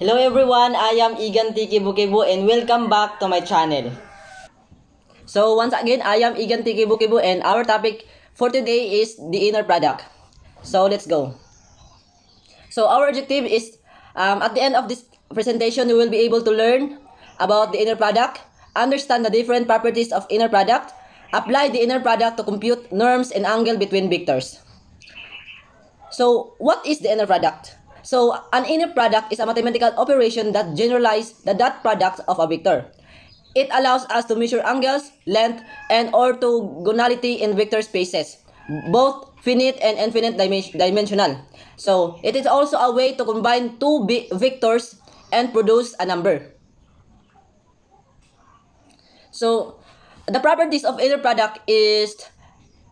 Hello everyone, I am Igan T. Kibu and welcome back to my channel. So once again, I am Igan T. Kibu and our topic for today is the inner product. So let's go. So our objective is at the end of this presentation, we will be able to learn about the inner product, understand the different properties of inner product, apply the inner product to compute norms and angle between vectors. So what is the inner product? So an inner product is a mathematical operation that generalizes the dot product of a vector. It allows us to measure angles, length, and orthogonality in vector spaces, both finite and infinite dimensional. So it is also a way to combine two vectors and produce a number. So the properties of inner product is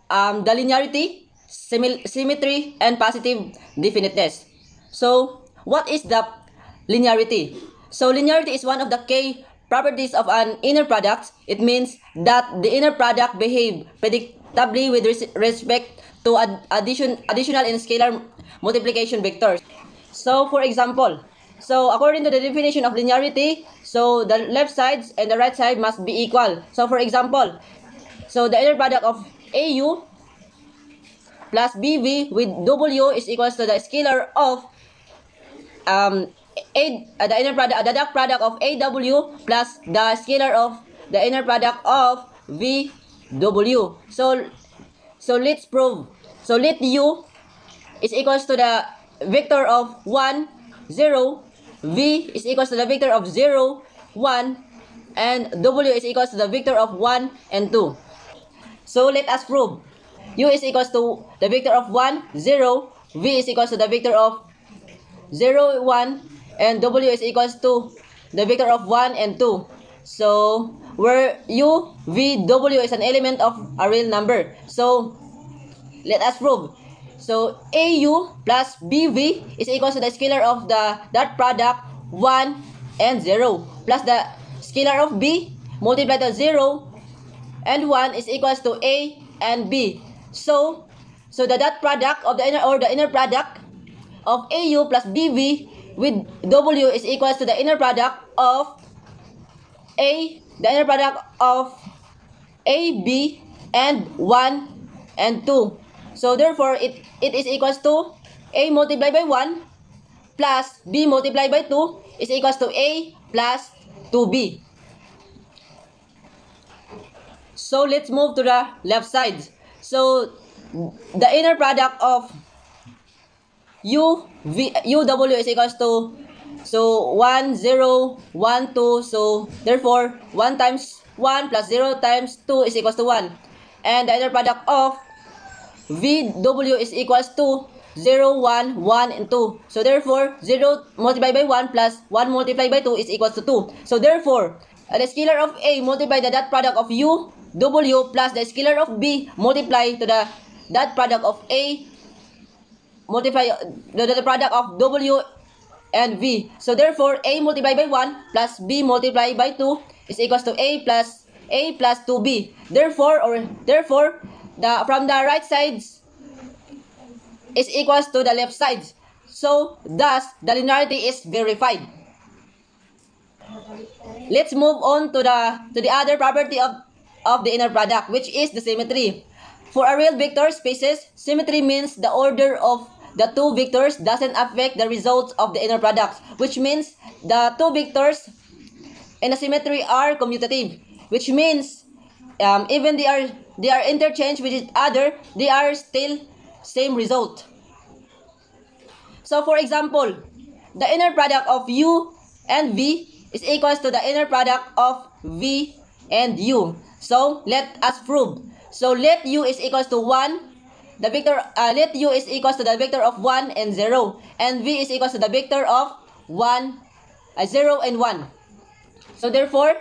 the linearity, symmetry, and positive definiteness. So what is the linearity? So linearity is one of the key properties of an inner product. It means that the inner product behaves predictably with respect to additional and scalar multiplication vectors. So for example, so according to the definition of linearity, so the left sides and the right side must be equal. So for example, so the inner product of AU plus BV with W is equals to the scalar of the inner product, the dot product of AW plus the scalar of the inner product of VW. So let's prove. So let U is equals to the vector of 1, 0, V is equals to the vector of 0, 1, and W is equals to the vector of 1 and 2. So let us prove. U is equals to the vector of 1, 0, V is equals to the vector of 0, 1, and W is equals to the vector of 1 and 2. So where U, V, W is an element of a real number. So let us prove. So AU plus BV is equals to the scalar of the dot product 1 and 0 plus the scalar of B multiplied by 0 and 1 is equals to A and B. So the dot product of the inner product of AU plus BV with W is equals to the inner product of the inner product of AB and 1 and 2. So therefore it is equals to A multiplied by 1 plus B multiplied by 2 is equals to A plus 2B. So let's move to the left side. So the inner product of UW is equals to 1, 0, 1, 2. So therefore 1 times 1 plus 0 times 2 is equals to 1. And the inner product of VW is equals to 0, 1, 1, and 2. So therefore 0 multiplied by 1 plus 1 multiplied by 2 is equals to 2. So therefore the scalar of A multiplied the dot product of UW plus the scalar of B multiplied to the dot product of A multiply the product of W and V. So therefore A multiplied by 1 plus B multiplied by 2 is equals to A plus 2B. Therefore from the right sides is equals to the left sides. So thus the linearity is verified. Let's move on to the other property of the inner product, which is the symmetry. For a real vector spaces, symmetry means the order of the two vectors doesn't affect the results of the inner product, which means the two vectors in a symmetry are commutative, which means even they are interchanged with each other, they are still same result. So for example, the inner product of U and V is equals to the inner product of V and U. So let us prove. So let U is equals to 1. The vector let U is equals to the vector of 1 and 0, and V is equals to the vector of 0 and 1. So therefore,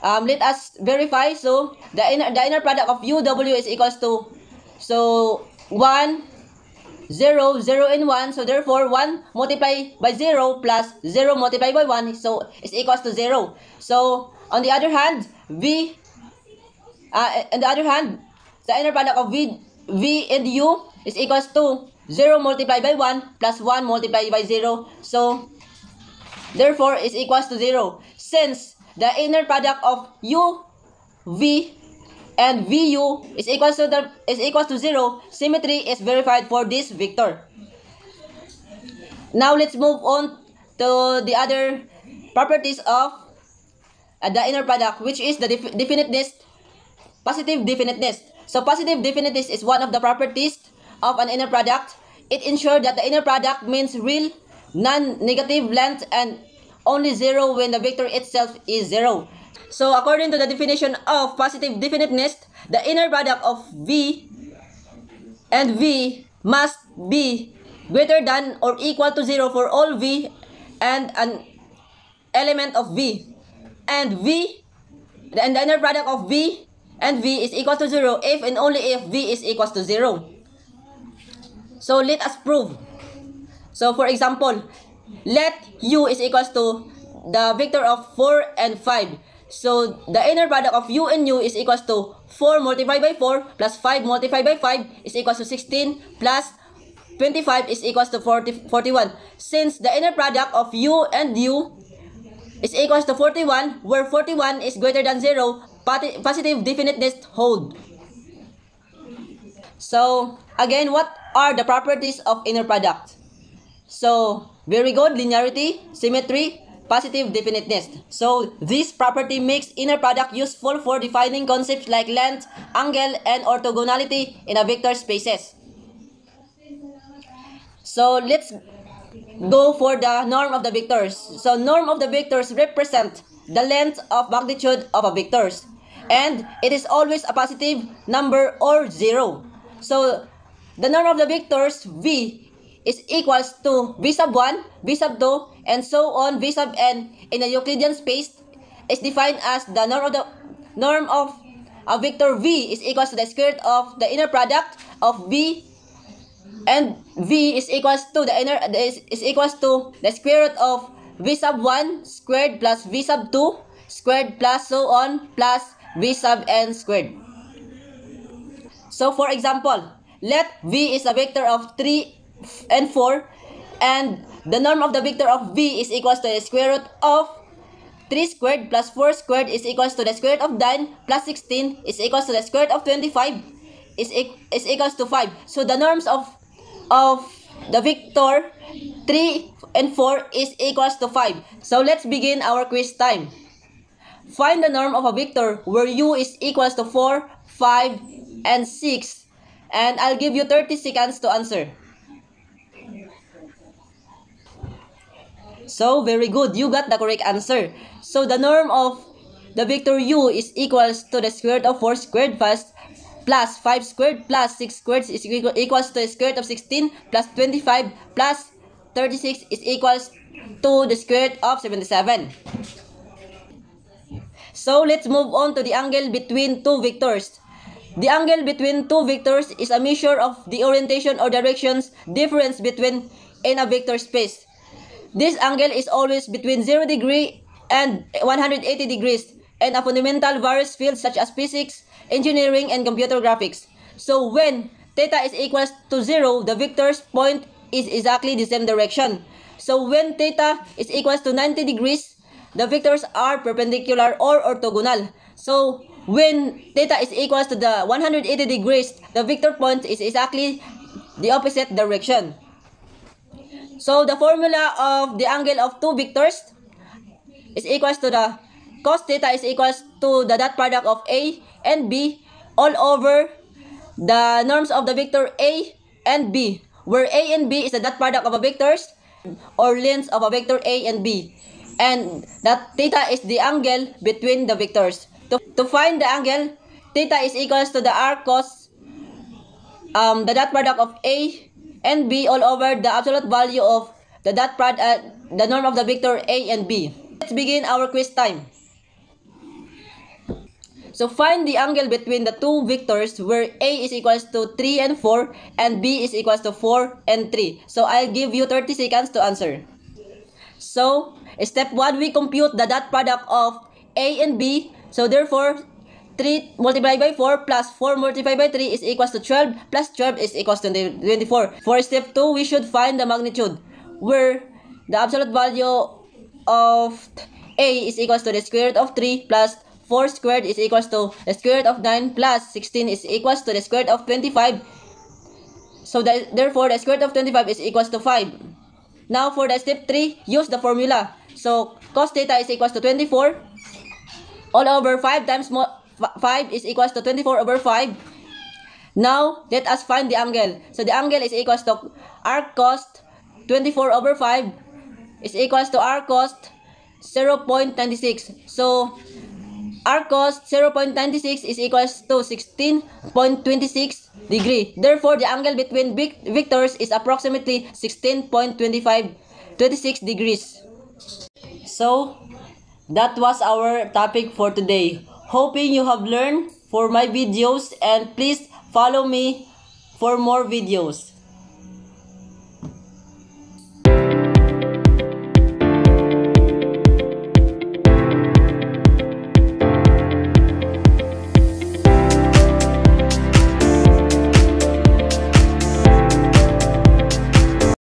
let us verify. So the inner product of UW is equals to 1, 0, 0, and 1. So therefore 1 multiplied by 0 plus 0 multiplied by 1 so is equals to 0. So on the other hand, the inner product of V and U is equals to 0 multiplied by 1 plus 1 multiplied by 0. So therefore is equals to 0. Since the inner product of u, v, and vu is equals to 0, symmetry is verified for this vector. Now let's move on to the other properties of the inner product, which is the definiteness, positive definiteness. So positive definiteness is one of the properties of an inner product. It ensures that the inner product means real, non-negative length and only 0 when the vector itself is 0. So according to the definition of positive definiteness, the inner product of V and V must be greater than or equal to 0 for all V and an element of V. And the inner product of V and V is equal to 0 if and only if V is equal to 0. So let us prove. So for example, let U is equals to the vector of 4 and 5. So the inner product of U and U is equals to 4 multiplied by 4 plus 5 multiplied by 5 is equals to 16 plus 25 is equals to 41. Since the inner product of U and U is equals to 41, where 41 is greater than 0, positive definiteness hold. So again, what are the properties of inner product? So very good, linearity, symmetry, positive definiteness. So this property makes inner product useful for defining concepts like length, angle, and orthogonality in a vector spaces. So let's go for the norm of the vectors. So norm of the vectors represent the length of magnitude of a vectors, and it is always a positive number or 0. So the norm of the vectors V is equals to V sub 1, V sub 2, and so on V sub n in a Euclidean space is defined as the norm of a vector V is equals to the square root of the inner product of V, and V is equals to the square root of V sub 1 squared plus V sub 2 squared plus so on plus V sub n squared. So for example, let V is a vector of 3 and 4, and the norm of the vector of V is equals to the square root of 3 squared plus 4 squared is equals to the square root of 9 plus 16 is equals to the square root of 25 is equals to 5. So the norms of the vector 3 and 4 is equals to 5. So let's begin our quiz time. Find the norm of a vector where U is equals to 4, 5, and 6. And I'll give you 30 seconds to answer. So very good, you got the correct answer. So the norm of the vector U is equals to the square root of 4 squared plus 5 squared plus 6 squared is equals to the square root of 16 plus 25 plus 36 is equals to the square root of 77. So let's move on to the angle between two vectors. The angle between two vectors is a measure of the orientation or directions difference between in a vector space. This angle is always between 0 degree and 180 degrees and a fundamental various fields such as physics, engineering, and computer graphics. So when theta is equals to 0, the vector's point is exactly the same direction. So when theta is equals to 90 degrees, the vectors are perpendicular or orthogonal. So when theta is equals to the 180 degrees, the vector point is exactly the opposite direction. So the formula of the angle of two vectors is equals to the cos theta is equals to the dot product of A and B all over the norms of the vector A and B, where A and B is the dot product of a vectors or lengths of a vector A and B, and that theta is the angle between the vectors. To find the angle, theta is equals to the arc cos the dot product of A and B all over the absolute value of the the norm of the vector A and B. Let's begin our quiz time. So find the angle between the two vectors where A is equals to 3 and 4 and B is equals to 4 and 3. So I'll give you 30 seconds to answer. So step 1, we compute the dot product of A and B. So therefore 3 multiplied by 4 plus 4 multiplied by 3 is equals to 12 plus 12 is equals to 24. For step 2, we should find the magnitude where the absolute value of A is equals to the square root of 3 plus 4 squared is equals to the square root of 9 plus 16 is equals to the square root of 25. So therefore, the square root of 25 is equals to 5. Now for the step 3, use the formula. So cos theta is equals to 24 all over 5 times 5 is equals to 24 over 5. Now, let us find the angle. So the angle is equals to arc cos 24 over 5 is equals to arc cos 0.96. So arc cos 0.96 is equals to 16.26 degree. Therefore, the angle between vectors is approximately 26 degrees. So, that was our topic for today. Hoping you have learned for my videos, and please follow me for more videos.